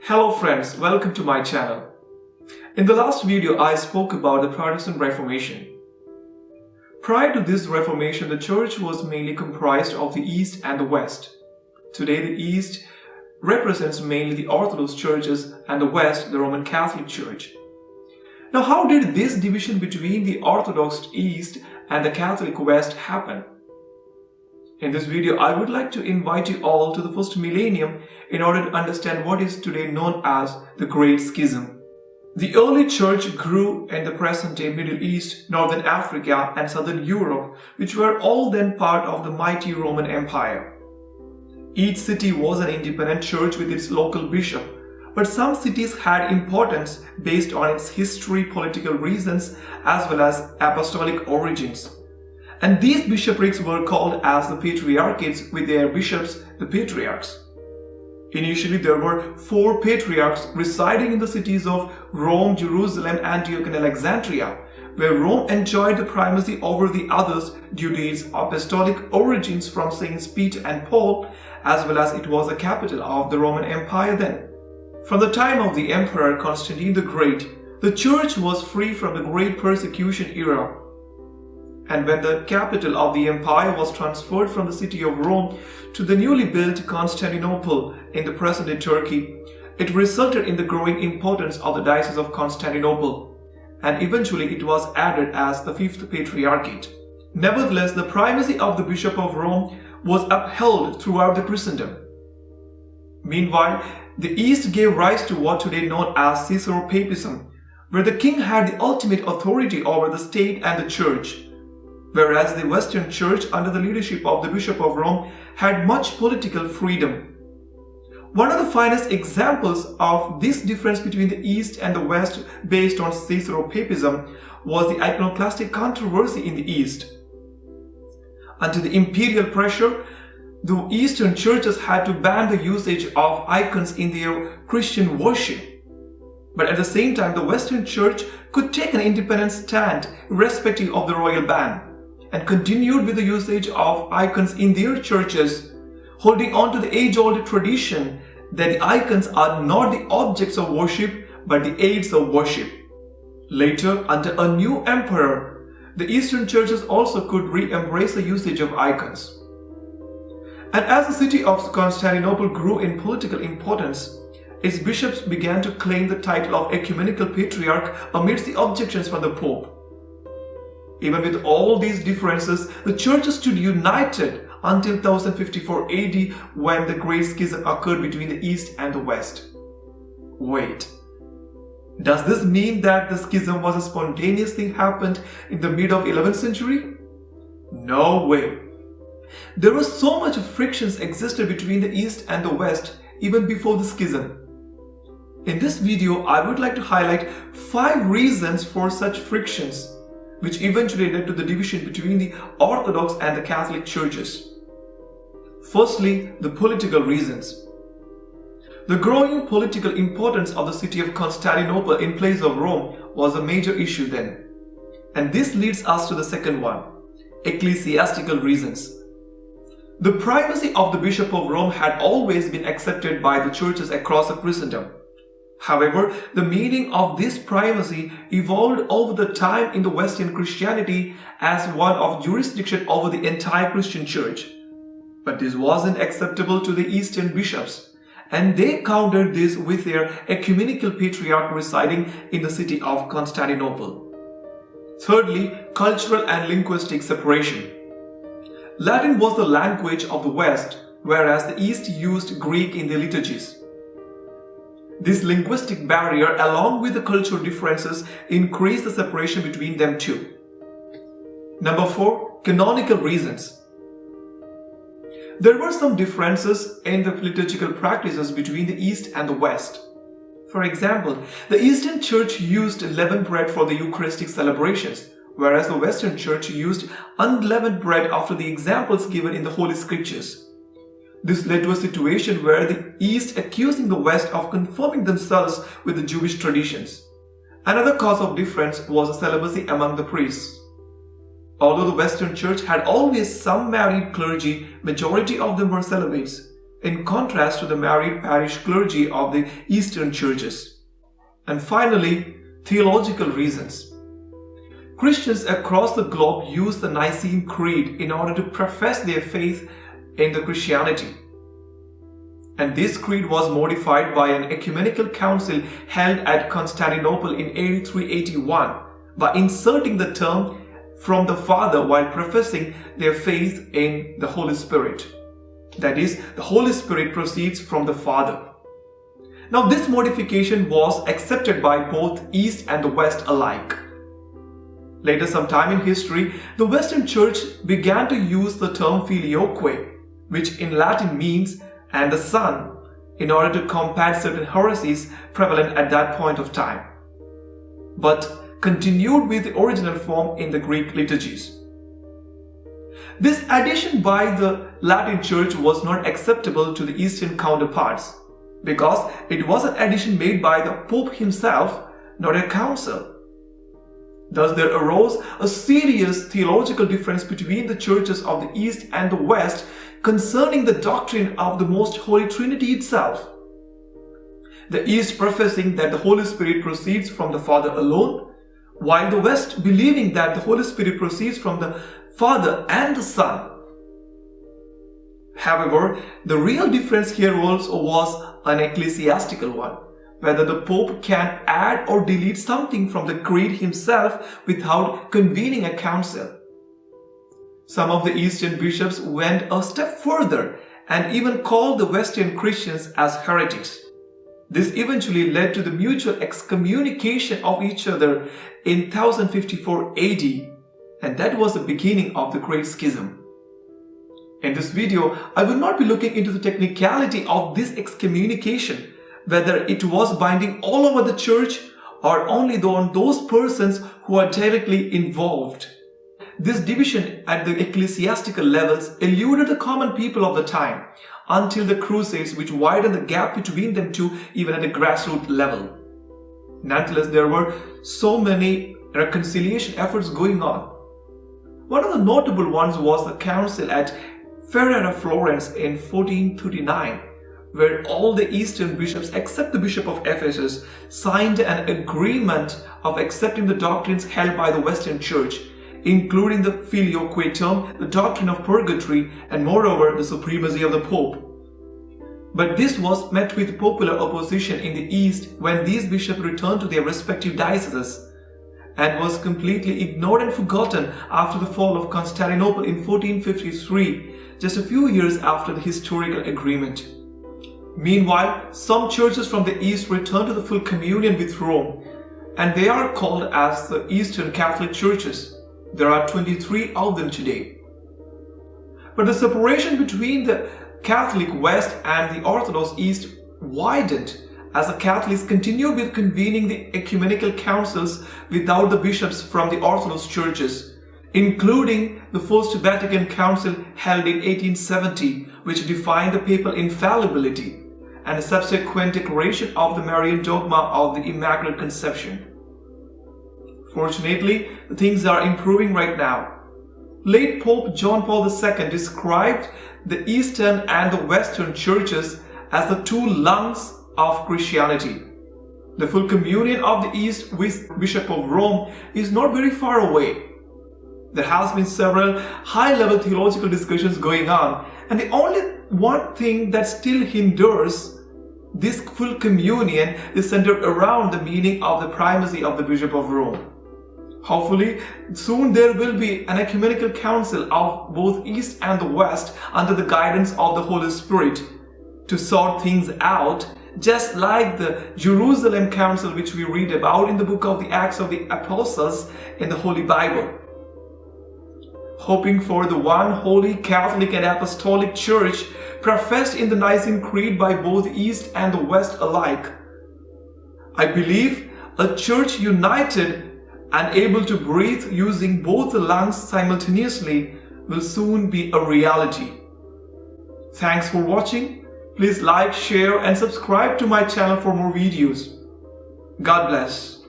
Hello friends, welcome to my channel. In the last video, I spoke about the Protestant Reformation. Prior to this Reformation, the Church was mainly comprised of the East and the West. Today, the East represents mainly the Orthodox churches and the West, the Roman Catholic Church. Now, how did this division between the Orthodox East and the Catholic West happen? In this video, I would like to invite you all to the first millennium in order to understand what is today known as the Great Schism. The early church grew in the present-day Middle East, Northern Africa and Southern Europe, which were all then part of the mighty Roman Empire. Each city was an independent church with its local bishop, but some cities had importance based on its history, political reasons, as well as apostolic origins. And these bishoprics were called as the patriarchates, with their bishops, the patriarchs. Initially, there were 4 patriarchs residing in the cities of Rome, Jerusalem, Antioch, and Alexandria, where Rome enjoyed the primacy over the others due to its apostolic origins from Saints Peter and Paul, as well as it was the capital of the Roman Empire then. From the time of the Emperor Constantine the Great, the church was free from the Great Persecution era. And when the capital of the empire was transferred from the city of Rome to the newly built Constantinople in the present-day Turkey, it resulted in the growing importance of the Diocese of Constantinople, and eventually it was added as the 5th Patriarchate. Nevertheless, the primacy of the Bishop of Rome was upheld throughout the Christendom. Meanwhile, the East gave rise to what today known as Caesaropapism, where the king had the ultimate authority over the state and the church, whereas the Western Church, under the leadership of the Bishop of Rome, had much political freedom. One of the finest examples of this difference between the East and the West based on Caesaropapism was the iconoclastic controversy in the East. Under the imperial pressure, the Eastern churches had to ban the usage of icons in their Christian worship. But at the same time, the Western Church could take an independent stand irrespective of the royal ban, and continued with the usage of icons in their churches, holding on to the age-old tradition that the icons are not the objects of worship but the aids of worship. Later, under a new emperor, the Eastern churches also could re-embrace the usage of icons. And as the city of Constantinople grew in political importance, its bishops began to claim the title of Ecumenical Patriarch amidst the objections from the Pope. Even with all these differences, the church stood united until 1054 AD when the Great Schism occurred between the East and the West. Wait, does this mean that the schism was a spontaneous thing happened in the mid of 11th century? No way. There was so much frictions existed between the East and the West even before the schism. In this video, I would like to highlight 5 reasons for such frictions, which eventually led to the division between the Orthodox and the Catholic churches. Firstly, the political reasons. The growing political importance of the city of Constantinople in place of Rome was a major issue then. And this leads us to the second one, ecclesiastical reasons. The primacy of the Bishop of Rome had always been accepted by the churches across the Christendom. However, the meaning of this primacy evolved over the time in the Western Christianity as one of jurisdiction over the entire Christian church. But this wasn't acceptable to the Eastern bishops, and they countered this with their ecumenical patriarch residing in the city of Constantinople. Thirdly, cultural and linguistic separation. Latin was the language of the West, whereas the East used Greek in their liturgies. This linguistic barrier, along with the cultural differences, increased the separation between them too. Number 4, canonical reasons. There were some differences in the liturgical practices between the East and the West. For example, the Eastern Church used leavened bread for the Eucharistic celebrations, whereas the Western Church used unleavened bread after the examples given in the Holy Scriptures. This led to a situation where the East accusing the West of conforming themselves with the Jewish traditions. Another cause of difference was the celibacy among the priests. Although the Western Church had always some married clergy, majority of them were celibates, in contrast to the married parish clergy of the Eastern churches. And finally, theological reasons. Christians across the globe use the Nicene Creed in order to profess their faith in the Christianity. And this creed was modified by an ecumenical council held at Constantinople in AD 381 by inserting the term "from the Father" while professing their faith in the Holy Spirit. That is, the Holy Spirit proceeds from the Father. Now, this modification was accepted by both East and the West alike. Later, sometime in history, the Western Church began to use the term filioque, which in Latin means "and the Son," in order to combat certain heresies prevalent at that point of time, but continued with the original form in the Greek liturgies. This addition by the Latin Church was not acceptable to the Eastern counterparts, because it was an addition made by the Pope himself, not a council. Thus there arose a serious theological difference between the churches of the East and the West concerning the doctrine of the Most Holy Trinity itself. The East professing that the Holy Spirit proceeds from the Father alone, while the West believing that the Holy Spirit proceeds from the Father and the Son. However, the real difference here also was an ecclesiastical one, whether the Pope can add or delete something from the creed himself without convening a council. Some of the Eastern bishops went a step further and even called the Western Christians as heretics. This eventually led to the mutual excommunication of each other in 1054 AD, and that was the beginning of the Great Schism. In this video, I will not be looking into the technicality of this excommunication, whether it was binding all over the church or only on those persons who are directly involved. This division at the ecclesiastical levels eluded the common people of the time until the Crusades, which widened the gap between them two even at a grassroots level. Nonetheless, there were so many reconciliation efforts going on. One of the notable ones was the council at Ferrara-Florence in 1439, where all the Eastern bishops except the Bishop of Ephesus signed an agreement of accepting the doctrines held by the Western Church, including the filioque term, the doctrine of purgatory, and moreover the supremacy of the Pope. But this was met with popular opposition in the East when these bishops returned to their respective dioceses, and was completely ignored and forgotten after the fall of Constantinople in 1453, just a few years after the historical agreement. Meanwhile, some churches from the East returned to the full communion with Rome, and they are called as the Eastern Catholic Churches. There are 23 of them today. But the separation between the Catholic West and the Orthodox East widened as the Catholics continued with convening the ecumenical councils without the bishops from the Orthodox churches, including the First Vatican Council held in 1870, which defined the papal infallibility, and a subsequent declaration of the Marian dogma of the Immaculate Conception. Fortunately, things are improving right now. Late Pope John Paul II described the Eastern and the Western churches as the two lungs of Christianity. The full communion of the East with Bishop of Rome is not very far away. There has been several high-level theological discussions going on, and the only one thing that still hinders this full communion is centered around the meaning of the primacy of the Bishop of Rome. Hopefully, soon there will be an ecumenical council of both East and the West under the guidance of the Holy Spirit to sort things out, just like the Jerusalem Council which we read about in the book of the Acts of the Apostles in the Holy Bible. Hoping for the one holy Catholic and Apostolic Church professed in the Nicene Creed by both East and the West alike, I believe a church united and able to breathe using both the lungs simultaneously will soon be a reality. Thanks for watching. Please like, share and subscribe to my channel for more videos. God bless.